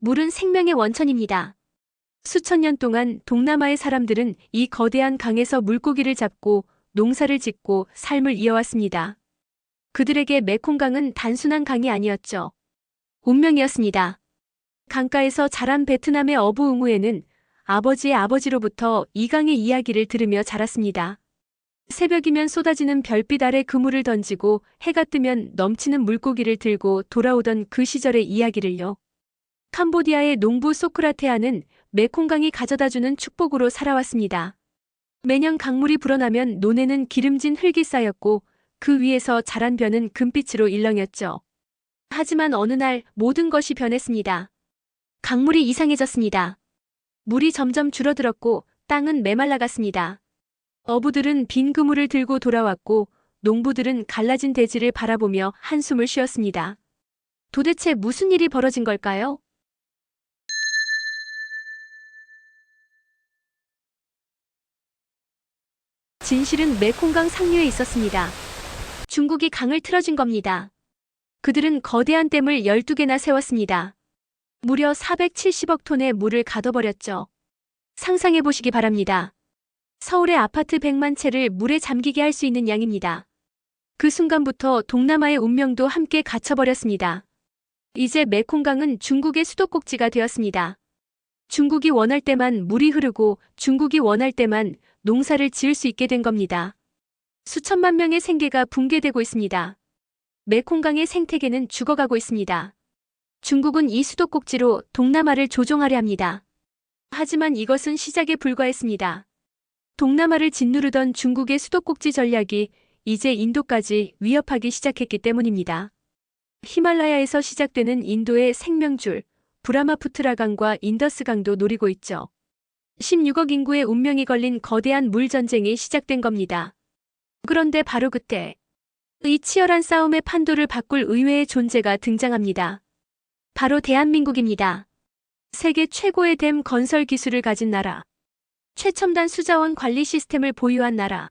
물은 생명의 원천입니다. 수천 년 동안 동남아의 사람들은 이 거대한 강에서 물고기를 잡고 농사를 짓고 삶을 이어왔습니다. 그들에게 메콩강은 단순한 강이 아니었죠. 운명이었습니다. 강가에서 자란 베트남의 어부 응우에는 아버지의 아버지로부터 이 강의 이야기를 들으며 자랐습니다. 새벽이면 쏟아지는 별빛 아래 그물을 던지고 해가 뜨면 넘치는 물고기를 들고 돌아오던 그 시절의 이야기를요. 캄보디아의 농부 소크라테아는 메콩강이 가져다주는 축복으로 살아왔습니다. 매년 강물이 불어나면 논에는 기름진 흙이 쌓였고 그 위에서 자란 벼는 금빛으로 일렁였죠. 하지만 어느 날 모든 것이 변했습니다. 강물이 이상해졌습니다. 물이 점점 줄어들었고 땅은 메말라갔습니다. 어부들은 빈 그물을 들고 돌아왔고 농부들은 갈라진 대지를 바라보며 한숨을 쉬었습니다. 도대체 무슨 일이 벌어진 걸까요? 진실은 메콩강 상류에 있었습니다. 중국이 강을 틀어준 겁니다. 그들은 거대한 댐을 12개나 세웠습니다. 무려 470억 톤의 물을 가둬버렸죠. 상상해보시기 바랍니다. 서울의 아파트 100만 채를 물에 잠기게 할 수 있는 양입니다. 그 순간부터 동남아의 운명도 함께 갇혀버렸습니다. 이제 메콩강은 중국의 수도꼭지가 되었습니다. 중국이 원할 때만 물이 흐르고 중국이 원할 때만 농사를 지을 수 있게 된 겁니다. 수천만 명의 생계가 붕괴되고 있습니다. 메콩강의 생태계는 죽어가고 있습니다. 중국은 이 수도꼭지로 동남아를 조종하려 합니다. 하지만 이것은 시작에 불과했습니다. 동남아를 짓누르던 중국의 수도꼭지 전략이 이제 인도까지 위협하기 시작했기 때문입니다. 히말라야에서 시작되는 인도의 생명줄, 브라마푸트라강과 인더스강도 노리고 있죠. 16억 인구의 운명이 걸린 거대한 물전쟁이 시작된 겁니다. 그런데 바로 그때 이 치열한 싸움의 판도를 바꿀 의외의 존재가 등장합니다. 바로 대한민국입니다. 세계 최고의 댐 건설 기술을 가진 나라. 최첨단 수자원 관리 시스템을 보유한 나라.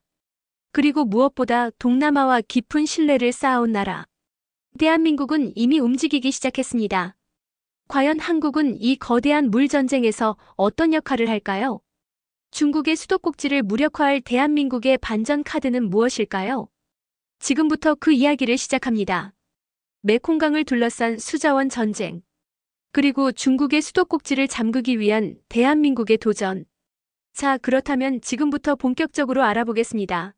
그리고 무엇보다 동남아와 깊은 신뢰를 쌓아온 나라. 대한민국은 이미 움직이기 시작했습니다. 과연 한국은 이 거대한 물전쟁에서 어떤 역할을 할까요? 중국의 수도꼭지를 무력화할 대한민국의 반전 카드는 무엇일까요? 지금부터 그 이야기를 시작합니다. 메콩강을 둘러싼 수자원 전쟁. 그리고 중국의 수도꼭지를 잠그기 위한 대한민국의 도전. 자, 그렇다면 지금부터 본격적으로 알아보겠습니다.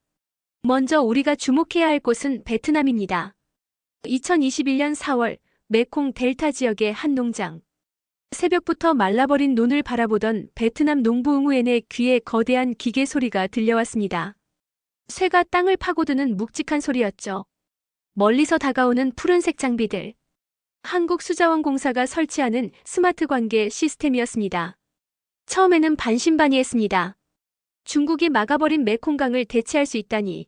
먼저 우리가 주목해야 할 곳은 베트남입니다. 2021년 4월 메콩 델타 지역의 한 농장. 새벽부터 말라버린 논을 바라보던 베트남 농부 응우엔의 귀에 거대한 기계 소리가 들려왔습니다. 쇠가 땅을 파고드는 묵직한 소리였죠. 멀리서 다가오는 푸른색 장비들. 한국수자원공사가 설치하는 스마트 관계 시스템이었습니다. 처음에는 반신반의했습니다. 중국이 막아버린 메콩강을 대체할 수 있다니.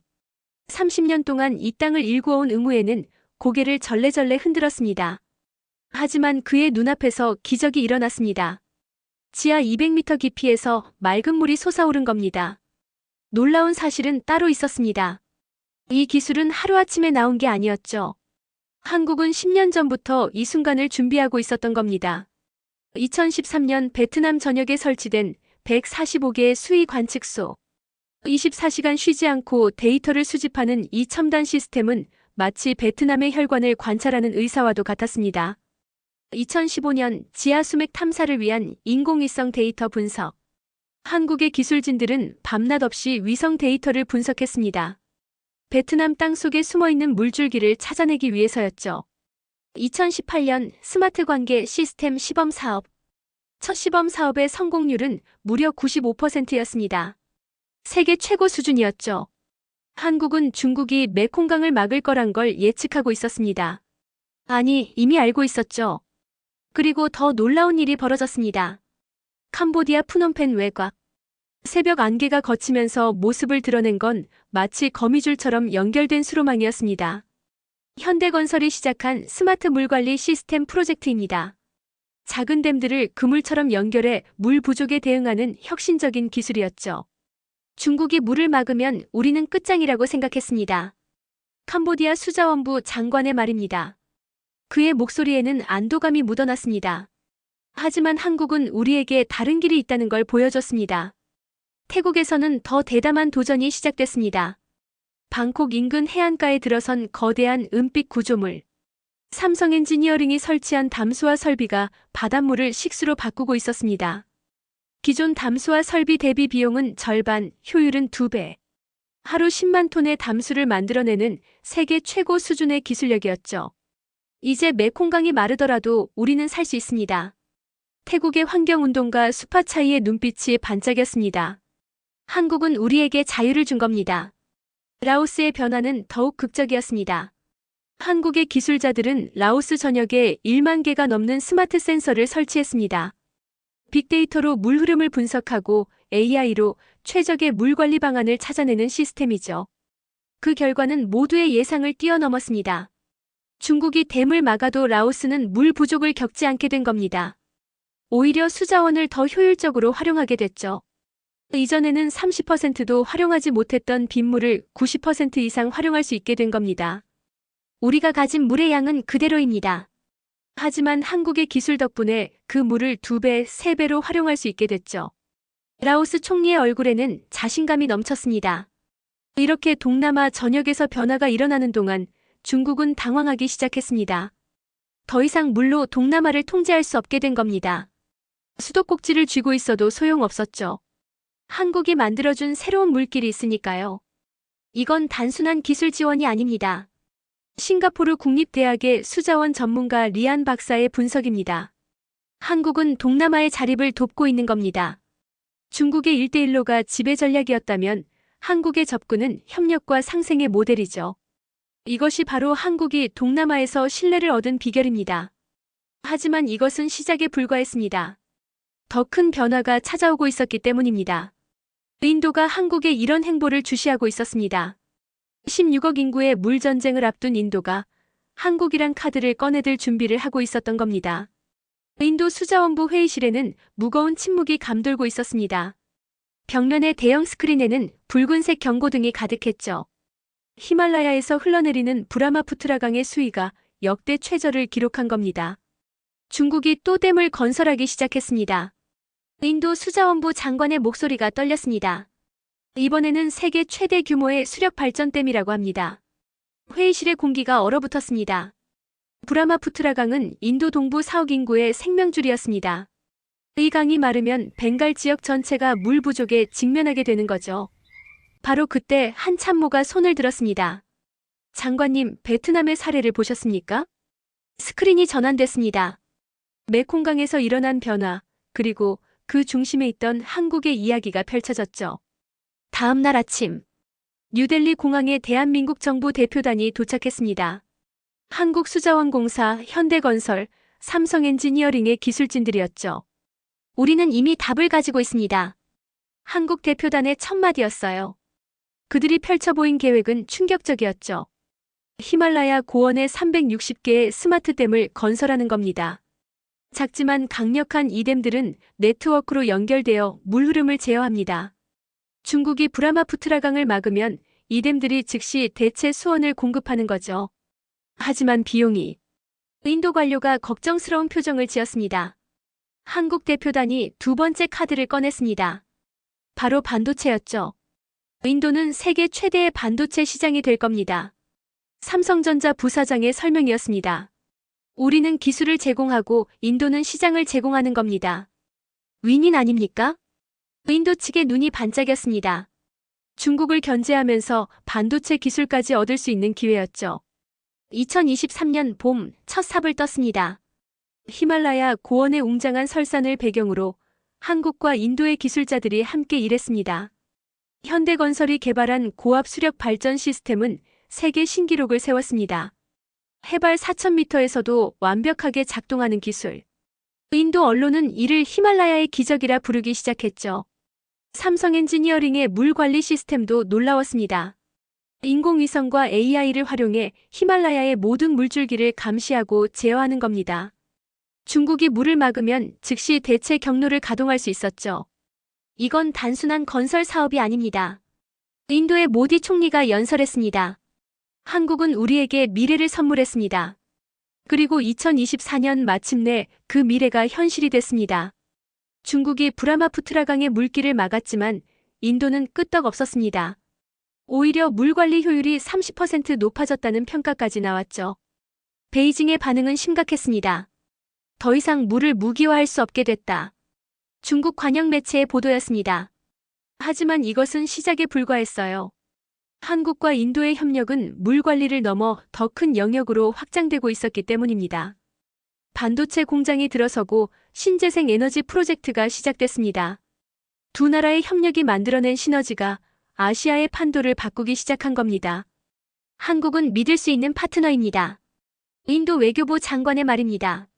30년 동안 이 땅을 일구어온 응우에는 고개를 절레절레 흔들었습니다. 하지만 그의 눈앞에서 기적이 일어났습니다. 지하 200m 깊이에서 맑은 물이 솟아오른 겁니다. 놀라운 사실은 따로 있었습니다. 이 기술은 하루아침에 나온 게 아니었죠. 한국은 10년 전부터 이 순간을 준비하고 있었던 겁니다. 2013년 베트남 전역에 설치된 145개의 수위 관측소. 24시간 쉬지 않고 데이터를 수집하는 이 첨단 시스템은 마치 베트남의 혈관을 관찰하는 의사와도 같았습니다. 2015년 지하 수맥 탐사를 위한 인공위성 데이터 분석. 한국의 기술진들은 밤낮 없이 위성 데이터를 분석했습니다. 베트남 땅속에 숨어있는 물줄기를 찾아내기 위해서였죠. 2018년 스마트 관계 시스템 시범 사업. 첫 시범 사업의 성공률은 무려 95%였습니다. 세계 최고 수준이었죠. 한국은 중국이 메콩강을 막을 거란 걸 예측하고 있었습니다. 아니, 이미 알고 있었죠. 그리고 더 놀라운 일이 벌어졌습니다. 캄보디아 푸놈펜 외곽. 새벽 안개가 걷히면서 모습을 드러낸 건 마치 거미줄처럼 연결된 수로망이었습니다. 현대건설이 시작한 스마트 물관리 시스템 프로젝트입니다. 작은 댐들을 그물처럼 연결해 물 부족에 대응하는 혁신적인 기술이었죠. 중국이 물을 막으면 우리는 끝장이라고 생각했습니다. 캄보디아 수자원부 장관의 말입니다. 그의 목소리에는 안도감이 묻어났습니다. 하지만 한국은 우리에게 다른 길이 있다는 걸 보여줬습니다. 태국에서는 더 대담한 도전이 시작됐습니다. 방콕 인근 해안가에 들어선 거대한 은빛 구조물. 삼성 엔지니어링이 설치한 담수화 설비가 바닷물을 식수로 바꾸고 있었습니다. 기존 담수화 설비 대비 비용은 절반, 효율은 2배. 하루 10만 톤의 담수를 만들어내는 세계 최고 수준의 기술력이었죠. 이제 메콩강이 마르더라도 우리는 살 수 있습니다. 태국의 환경운동가 수파차이의 눈빛이 반짝였습니다. 한국은 우리에게 자유를 준 겁니다. 라오스의 변화는 더욱 극적이었습니다. 한국의 기술자들은 라오스 전역에 1만 개가 넘는 스마트 센서를 설치했습니다. 빅데이터로 물 흐름을 분석하고 AI로 최적의 물 관리 방안을 찾아내는 시스템이죠. 그 결과는 모두의 예상을 뛰어넘었습니다. 중국이 댐을 막아도 라오스는 물 부족을 겪지 않게 된 겁니다. 오히려 수자원을 더 효율적으로 활용하게 됐죠. 이전에는 30%도 활용하지 못했던 빗물을 90% 이상 활용할 수 있게 된 겁니다. 우리가 가진 물의 양은 그대로입니다. 하지만 한국의 기술 덕분에 그 물을 2배, 3배로 활용할 수 있게 됐죠. 라오스 총리의 얼굴에는 자신감이 넘쳤습니다. 이렇게 동남아 전역에서 변화가 일어나는 동안 중국은 당황하기 시작했습니다. 더 이상 물로 동남아를 통제할 수 없게 된 겁니다. 수도꼭지를 쥐고 있어도 소용없었죠. 한국이 만들어준 새로운 물길이 있으니까요. 이건 단순한 기술 지원이 아닙니다. 싱가포르 국립대학의 수자원 전문가 리안 박사의 분석입니다. 한국은 동남아의 자립을 돕고 있는 겁니다. 중국의 1대1로가 지배 전략이었다면 한국의 접근은 협력과 상생의 모델이죠. 이것이 바로 한국이 동남아에서 신뢰를 얻은 비결입니다. 하지만 이것은 시작에 불과했습니다. 더 큰 변화가 찾아오고 있었기 때문입니다. 인도가 한국의 이런 행보를 주시하고 있었습니다. 16억 인구의 물 전쟁을 앞둔 인도가 한국이란 카드를 꺼내들 준비를 하고 있었던 겁니다. 인도 수자원부 회의실에는 무거운 침묵이 감돌고 있었습니다. 벽면의 대형 스크린에는 붉은색 경고등이 가득했죠. 히말라야에서 흘러내리는 브라마푸트라 강의 수위가 역대 최저를 기록한 겁니다. 중국이 또 댐을 건설하기 시작했습니다. 인도 수자원부 장관의 목소리가 떨렸습니다. 이번에는 세계 최대 규모의 수력 발전댐이라고 합니다. 회의실의 공기가 얼어붙었습니다. 브라마푸트라 강은 인도 동부 4억 인구의 생명줄이었습니다. 이 강이 마르면 벵갈 지역 전체가 물 부족에 직면하게 되는 거죠. 바로 그때 한 참모가 손을 들었습니다. 장관님, 베트남의 사례를 보셨습니까? 스크린이 전환됐습니다. 메콩강에서 일어난 변화, 그리고 그 중심에 있던 한국의 이야기가 펼쳐졌죠. 다음 날 아침, 뉴델리 공항에 대한민국 정부 대표단이 도착했습니다. 한국수자원공사, 현대건설, 삼성엔지니어링의 기술진들이었죠. 우리는 이미 답을 가지고 있습니다. 한국 대표단의 첫 마디였어요. 그들이 펼쳐 보인 계획은 충격적이었죠. 히말라야 고원에 360개의 스마트댐을 건설하는 겁니다. 작지만 강력한 이 댐들은 네트워크로 연결되어 물 흐름을 제어합니다. 중국이 브라마푸트라 강을 막으면 이 댐들이 즉시 대체 수원을 공급하는 거죠. 하지만 비용이. 인도 관료가 걱정스러운 표정을 지었습니다. 한국 대표단이 두 번째 카드를 꺼냈습니다. 바로 반도체였죠. 인도는 세계 최대의 반도체 시장이 될 겁니다. 삼성전자 부사장의 설명이었습니다. 우리는 기술을 제공하고 인도는 시장을 제공하는 겁니다. 윈윈 아닙니까? 인도 측의 눈이 반짝였습니다. 중국을 견제하면서 반도체 기술까지 얻을 수 있는 기회였죠. 2023년 봄 첫 삽을 떴습니다. 히말라야 고원의 웅장한 설산을 배경으로 한국과 인도의 기술자들이 함께 일했습니다. 현대건설이 개발한 고압 수력 발전 시스템은 세계 신기록을 세웠습니다. 해발 4,000m에서도 완벽하게 작동하는 기술. 인도 언론은 이를 히말라야의 기적이라 부르기 시작했죠. 삼성 엔지니어링의 물 관리 시스템도 놀라웠습니다. 인공위성과 AI를 활용해 히말라야의 모든 물줄기를 감시하고 제어하는 겁니다. 중국이 물을 막으면 즉시 대체 경로를 가동할 수 있었죠. 이건 단순한 건설 사업이 아닙니다. 인도의 모디 총리가 연설했습니다. 한국은 우리에게 미래를 선물했습니다. 그리고 2024년 마침내 그 미래가 현실이 됐습니다. 중국이 브라마푸트라강의 물길을 막았지만 인도는 끄떡없었습니다. 오히려 물 관리 효율이 30% 높아졌다는 평가까지 나왔죠. 베이징의 반응은 심각했습니다. 더 이상 물을 무기화할 수 없게 됐다. 중국 관영 매체의 보도였습니다. 하지만 이것은 시작에 불과했어요. 한국과 인도의 협력은 물 관리를 넘어 더 큰 영역으로 확장되고 있었기 때문입니다. 반도체 공장이 들어서고 신재생 에너지 프로젝트가 시작됐습니다. 두 나라의 협력이 만들어낸 시너지가 아시아의 판도를 바꾸기 시작한 겁니다. 한국은 믿을 수 있는 파트너입니다. 인도 외교부 장관의 말입니다.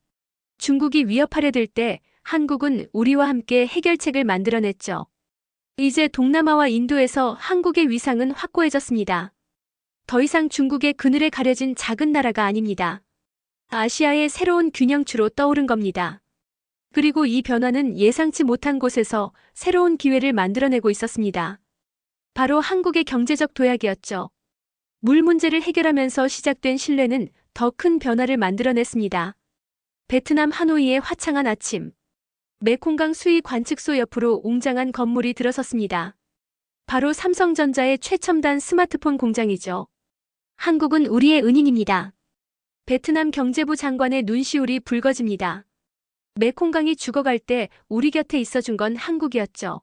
중국이 위협하려 들 때 한국은 우리와 함께 해결책을 만들어냈죠. 이제 동남아와 인도에서 한국의 위상은 확고해졌습니다. 더 이상 중국의 그늘에 가려진 작은 나라가 아닙니다. 아시아의 새로운 균형추로 떠오른 겁니다. 그리고 이 변화는 예상치 못한 곳에서 새로운 기회를 만들어내고 있었습니다. 바로 한국의 경제적 도약이었죠. 물 문제를 해결하면서 시작된 신뢰는 더 큰 변화를 만들어냈습니다. 베트남 하노이의 화창한 아침. 메콩강 수위 관측소 옆으로 웅장한 건물이 들어섰습니다. 바로 삼성전자의 최첨단 스마트폰 공장이죠. 한국은 우리의 은인입니다. 베트남 경제부 장관의 눈시울이 붉어집니다. 메콩강이 죽어갈 때 우리 곁에 있어준 건 한국이었죠.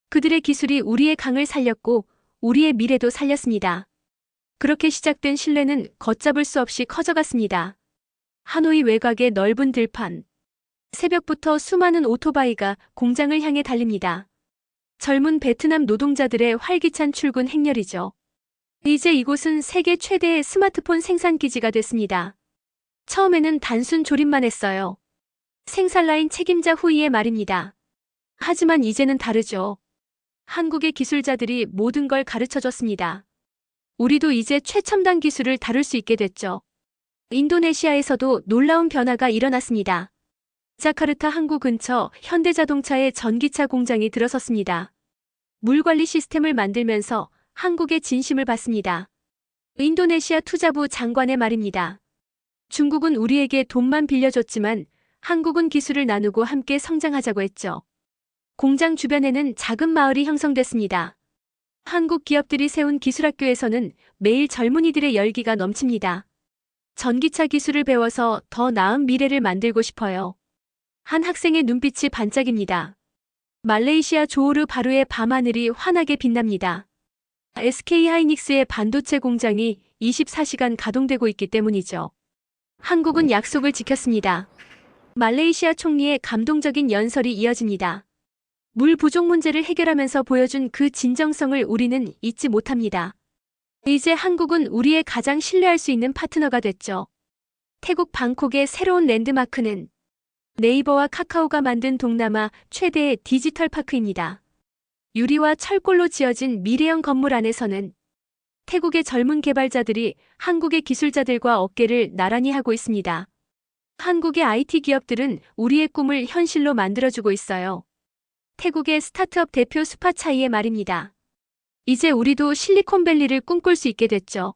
그들의 기술이 우리의 강을 살렸고 우리의 미래도 살렸습니다. 그렇게 시작된 신뢰는 걷잡을 수 없이 커져갔습니다. 하노이 외곽의 넓은 들판. 새벽부터 수많은 오토바이가 공장을 향해 달립니다. 젊은 베트남 노동자들의 활기찬 출근 행렬이죠. 이제 이곳은 세계 최대의 스마트폰 생산 기지가 됐습니다. 처음에는 단순 조립만 했어요. 생산라인 책임자 후이의 말입니다. 하지만 이제는 다르죠. 한국의 기술자들이 모든 걸 가르쳐줬습니다. 우리도 이제 최첨단 기술을 다룰 수 있게 됐죠. 인도네시아에서도 놀라운 변화가 일어났습니다. 자카르타 항구 근처 현대자동차의 전기차 공장이 들어섰습니다. 물관리 시스템을 만들면서 한국의 진심을 받습니다. 인도네시아 투자부 장관의 말입니다. 중국은 우리에게 돈만 빌려줬지만 한국은 기술을 나누고 함께 성장하자고 했죠. 공장 주변에는 작은 마을이 형성됐습니다. 한국 기업들이 세운 기술학교에서는 매일 젊은이들의 열기가 넘칩니다. 전기차 기술을 배워서 더 나은 미래를 만들고 싶어요. 한 학생의 눈빛이 반짝입니다. 말레이시아 조호르 바루의 밤하늘이 환하게 빛납니다. SK하이닉스의 반도체 공장이 24시간 가동되고 있기 때문이죠. 한국은 약속을 지켰습니다. 말레이시아 총리의 감동적인 연설이 이어집니다. 물 부족 문제를 해결하면서 보여준 그 진정성을 우리는 잊지 못합니다. 이제 한국은 우리의 가장 신뢰할 수 있는 파트너가 됐죠. 태국 방콕의 새로운 랜드마크는 네이버와 카카오가 만든 동남아 최대의 디지털 파크입니다. 유리와 철골로 지어진 미래형 건물 안에서는 태국의 젊은 개발자들이 한국의 기술자들과 어깨를 나란히 하고 있습니다. 한국의 IT 기업들은 우리의 꿈을 현실로 만들어주고 있어요. 태국의 스타트업 대표 수파차이의 말입니다. 이제 우리도 실리콘밸리를 꿈꿀 수 있게 됐죠.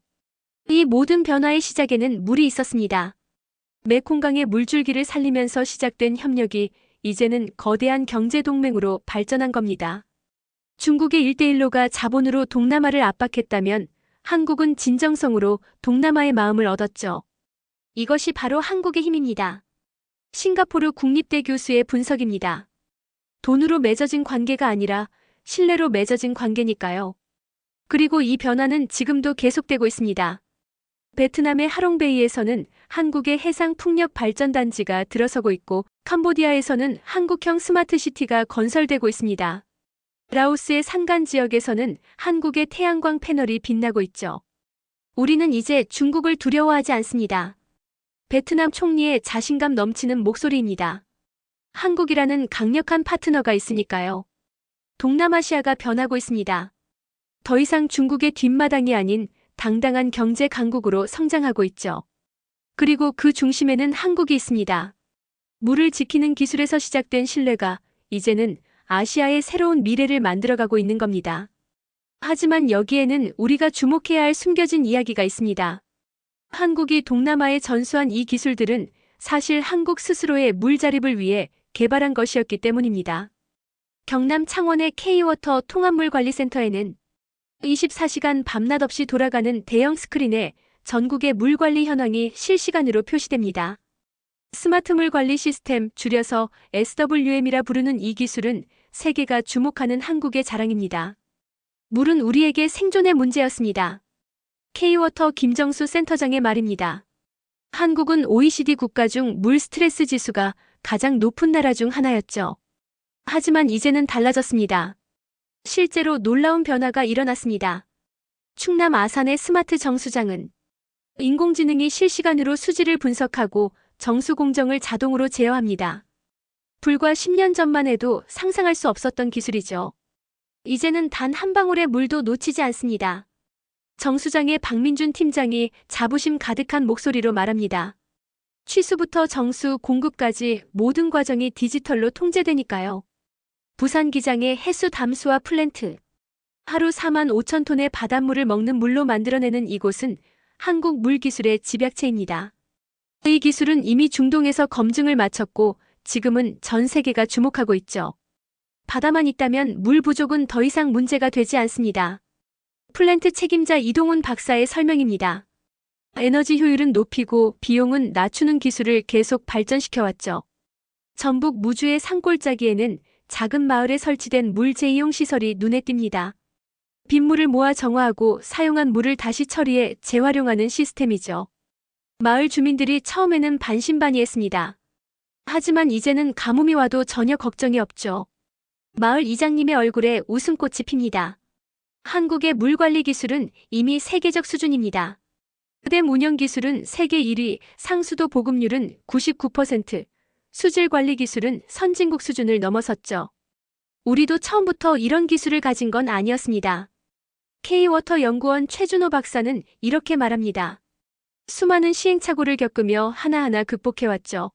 이 모든 변화의 시작에는 물이 있었습니다. 메콩강의 물줄기를 살리면서 시작된 협력이 이제는 거대한 경제동맹으로 발전한 겁니다. 중국의 일대일로가 자본으로 동남아를 압박했다면 한국은 진정성으로 동남아의 마음을 얻었죠. 이것이 바로 한국의 힘입니다. 싱가포르 국립대 교수의 분석입니다. 돈으로 맺어진 관계가 아니라 신뢰로 맺어진 관계니까요. 그리고 이 변화는 지금도 계속되고 있습니다. 베트남의 하롱베이에서는 한국의 해상 풍력 발전단지가 들어서고 있고 캄보디아에서는 한국형 스마트시티가 건설되고 있습니다. 라오스의 산간 지역에서는 한국의 태양광 패널이 빛나고 있죠. 우리는 이제 중국을 두려워하지 않습니다. 베트남 총리의 자신감 넘치는 목소리입니다. 한국이라는 강력한 파트너가 있으니까요. 동남아시아가 변하고 있습니다. 더 이상 중국의 뒷마당이 아닌 당당한 경제 강국으로 성장하고 있죠. 그리고 그 중심에는 한국이 있습니다. 물을 지키는 기술에서 시작된 신뢰가 이제는 아시아의 새로운 미래를 만들어가고 있는 겁니다. 하지만 여기에는 우리가 주목해야 할 숨겨진 이야기가 있습니다. 한국이 동남아에 전수한 이 기술들은 사실 한국 스스로의 물 자립을 위해 개발한 것이었기 때문입니다. 경남 창원의 K워터 통합물관리센터에는 24시간 밤낮 없이 돌아가는 대형 스크린에 전국의 물 관리 현황이 실시간으로 표시됩니다. 스마트 물 관리 시스템, 줄여서 SWM이라 부르는 이 기술은 세계가 주목하는 한국의 자랑입니다. 물은 우리에게 생존의 문제였습니다. K워터 김정수 센터장의 말입니다. 한국은 OECD 국가 중 물 스트레스 지수가 가장 높은 나라 중 하나였죠. 하지만 이제는 달라졌습니다. 실제로 놀라운 변화가 일어났습니다. 충남 아산의 스마트 정수장은 인공지능이 실시간으로 수질을 분석하고 정수 공정을 자동으로 제어합니다. 불과 10년 전만 해도 상상할 수 없었던 기술이죠. 이제는 단 한 방울의 물도 놓치지 않습니다. 정수장의 박민준 팀장이 자부심 가득한 목소리로 말합니다. 취수부터 정수, 공급까지 모든 과정이 디지털로 통제되니까요. 부산 기장의 해수 담수화 플랜트. 하루 4만 5천 톤의 바닷물을 먹는 물로 만들어내는 이곳은 한국 물기술의 집약체입니다. 이 기술은 이미 중동에서 검증을 마쳤고 지금은 전 세계가 주목하고 있죠. 바다만 있다면 물 부족은 더 이상 문제가 되지 않습니다. 플랜트 책임자 이동훈 박사의 설명입니다. 에너지 효율은 높이고 비용은 낮추는 기술을 계속 발전시켜왔죠. 전북 무주의 산골짜기에는 작은 마을에 설치된 물 재이용 시설이 눈에 띕니다. 빗물을 모아 정화하고 사용한 물을 다시 처리해 재활용하는 시스템이죠. 마을 주민들이 처음에는 반신반의했습니다. 하지만 이제는 가뭄이 와도 전혀 걱정이 없죠. 마을 이장님의 얼굴에 웃음꽃이 핍니다. 한국의 물관리 기술은 이미 세계적 수준입니다. 댐 운영 기술은 세계 1위, 상수도 보급률은 99%, 수질 관리 기술은 선진국 수준을 넘어섰죠. 우리도 처음부터 이런 기술을 가진 건 아니었습니다. K워터 연구원 최준호 박사는 이렇게 말합니다. 수많은 시행착오를 겪으며 하나하나 극복해왔죠.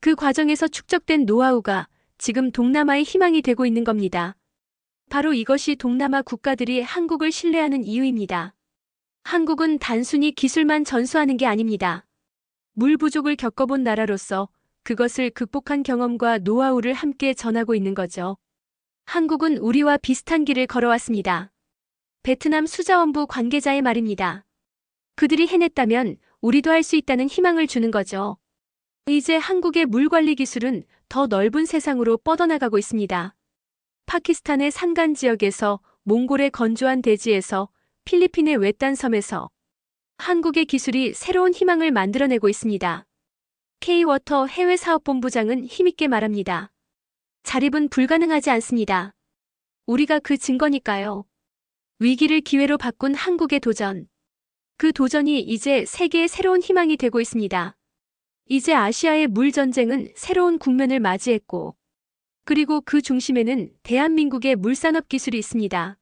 그 과정에서 축적된 노하우가 지금 동남아의 희망이 되고 있는 겁니다. 바로 이것이 동남아 국가들이 한국을 신뢰하는 이유입니다. 한국은 단순히 기술만 전수하는 게 아닙니다. 물 부족을 겪어본 나라로서 그것을 극복한 경험과 노하우를 함께 전하고 있는 거죠. 한국은 우리와 비슷한 길을 걸어왔습니다. 베트남 수자원부 관계자의 말입니다. 그들이 해냈다면 우리도 할 수 있다는 희망을 주는 거죠. 이제 한국의 물관리 기술은 더 넓은 세상으로 뻗어나가고 있습니다. 파키스탄의 산간 지역에서, 몽골의 건조한 대지에서, 필리핀의 외딴 섬에서 한국의 기술이 새로운 희망을 만들어내고 있습니다. K워터 해외사업본부장은 힘있게 말합니다. 자립은 불가능하지 않습니다. 우리가 그 증거니까요. 위기를 기회로 바꾼 한국의 도전. 그 도전이 이제 세계의 새로운 희망이 되고 있습니다. 이제 아시아의 물 전쟁은 새로운 국면을 맞이했고, 그리고 그 중심에는 대한민국의 물산업 기술이 있습니다.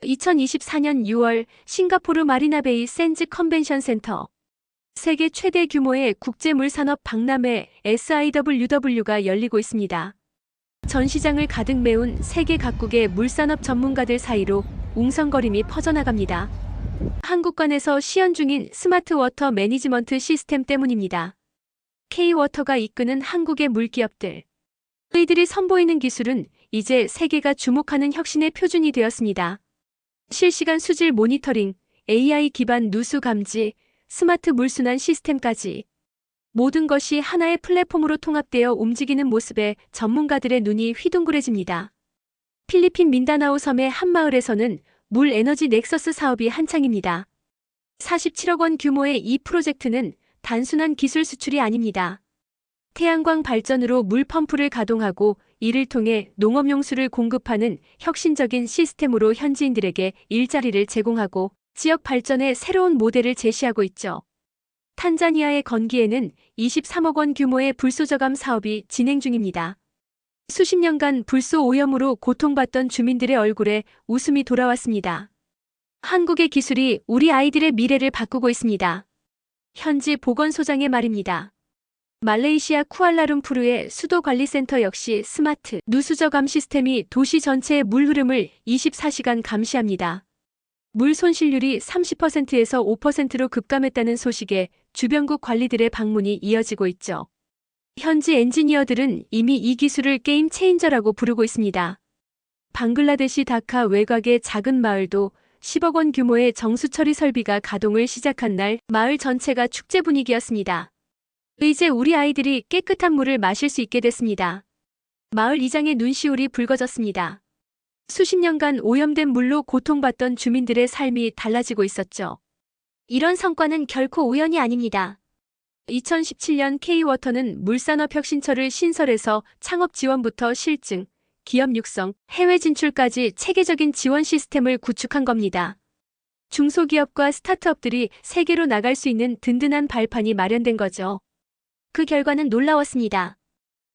2024년 6월 싱가포르 마리나베이 샌즈 컨벤션 센터. 세계 최대 규모의 국제물산업 박람회 SIWW가 열리고 있습니다. 전시장을 가득 메운 세계 각국의 물산업 전문가들 사이로 웅성거림이 퍼져나갑니다. 한국관에서 시연 중인 스마트 워터 매니지먼트 시스템 때문입니다. K워터가 이끄는 한국의 물기업들. 그들이 선보이는 기술은 이제 세계가 주목하는 혁신의 표준이 되었습니다. 실시간 수질 모니터링, AI 기반 누수 감지, 스마트 물순환 시스템까지 모든 것이 하나의 플랫폼으로 통합되어 움직이는 모습에 전문가들의 눈이 휘둥그레집니다. 필리핀 민다나오 섬의 한 마을에서는 물 에너지 넥서스 사업이 한창입니다. 47억 원 규모의 이 프로젝트는 단순한 기술 수출이 아닙니다. 태양광 발전으로 물 펌프를 가동하고 이를 통해 농업용수를 공급하는 혁신적인 시스템으로 현지인들에게 일자리를 제공하고 지역 발전의 새로운 모델을 제시하고 있죠. 탄자니아의 건기에는 23억 원 규모의 불소 저감 사업이 진행 중입니다. 수십 년간 불소 오염으로 고통받던 주민들의 얼굴에 웃음이 돌아왔습니다. 한국의 기술이 우리 아이들의 미래를 바꾸고 있습니다. 현지 보건소장의 말입니다. 말레이시아 쿠알라룸푸르의 수도관리센터 역시 스마트 누수 저감 시스템이 도시 전체의 물 흐름을 24시간 감시합니다. 물 손실률이 30%에서 5%로 급감했다는 소식에 주변국 관리들의 방문이 이어지고 있죠. 현지 엔지니어들은 이미 이 기술을 게임 체인저라고 부르고 있습니다. 방글라데시 다카 외곽의 작은 마을도 10억 원 규모의 정수 처리 설비가 가동을 시작한 날 마을 전체가 축제 분위기였습니다. 이제 우리 아이들이 깨끗한 물을 마실 수 있게 됐습니다. 마을 이장의 눈시울이 붉어졌습니다. 수십 년간 오염된 물로 고통받던 주민들의 삶이 달라지고 있었죠. 이런 성과는 결코 우연이 아닙니다. 2017년 K-워터는 물산업혁신처를 신설해서 창업 지원부터 실증, 기업 육성, 해외 진출까지 체계적인 지원 시스템을 구축한 겁니다. 중소기업과 스타트업들이 세계로 나갈 수 있는 든든한 발판이 마련된 거죠. 그 결과는 놀라웠습니다.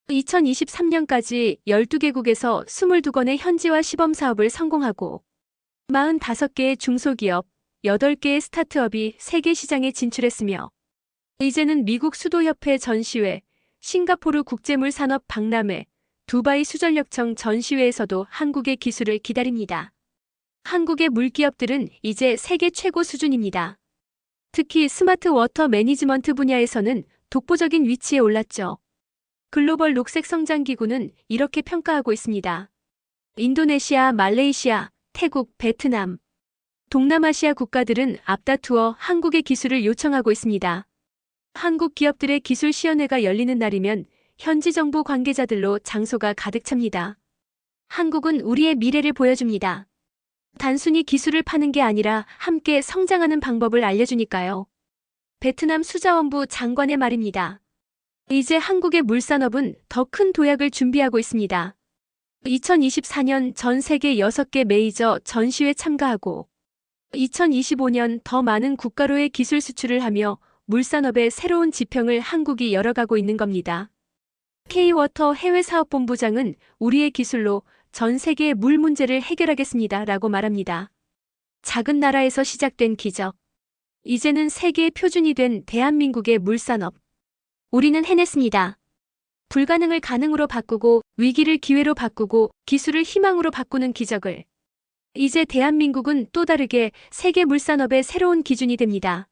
2023년까지 12개국에서 22건의 현지화 시범 사업을 성공하고 45개의 중소기업, 8개의 스타트업이 세계 시장에 진출했으며 이제는 미국 수도협회 전시회, 싱가포르 국제물산업 박람회, 두바이 수전력청 전시회에서도 한국의 기술을 기다립니다. 한국의 물기업들은 이제 세계 최고 수준입니다. 특히 스마트 워터 매니지먼트 분야에서는 독보적인 위치에 올랐죠. 글로벌 녹색 성장기구는 이렇게 평가하고 있습니다. 인도네시아, 말레이시아, 태국, 베트남, 동남아시아 국가들은 앞다투어 한국의 기술을 요청하고 있습니다. 한국 기업들의 기술 시연회가 열리는 날이면 현지 정부 관계자들로 장소가 가득 찹니다. 한국은 우리의 미래를 보여줍니다. 단순히 기술을 파는 게 아니라 함께 성장하는 방법을 알려주니까요. 베트남 수자원부 장관의 말입니다. 이제 한국의 물산업은 더 큰 도약을 준비하고 있습니다. 2024년 전 세계 6개 메이저 전시회 참가하고 2025년 더 많은 국가로의 기술 수출을 하며 물산업의 새로운 지평을 한국이 열어가고 있는 겁니다. K-워터 해외사업본부장은 우리의 기술로 전 세계의 물 문제를 해결하겠습니다 라고 말합니다. 작은 나라에서 시작된 기적. 이제는 세계의 표준이 된 대한민국의 물산업. 우리는 해냈습니다. 불가능을 가능으로 바꾸고 위기를 기회로 바꾸고 기술을 희망으로 바꾸는 기적을. 이제 대한민국은 또 다르게 세계 물산업의 새로운 기준이 됩니다.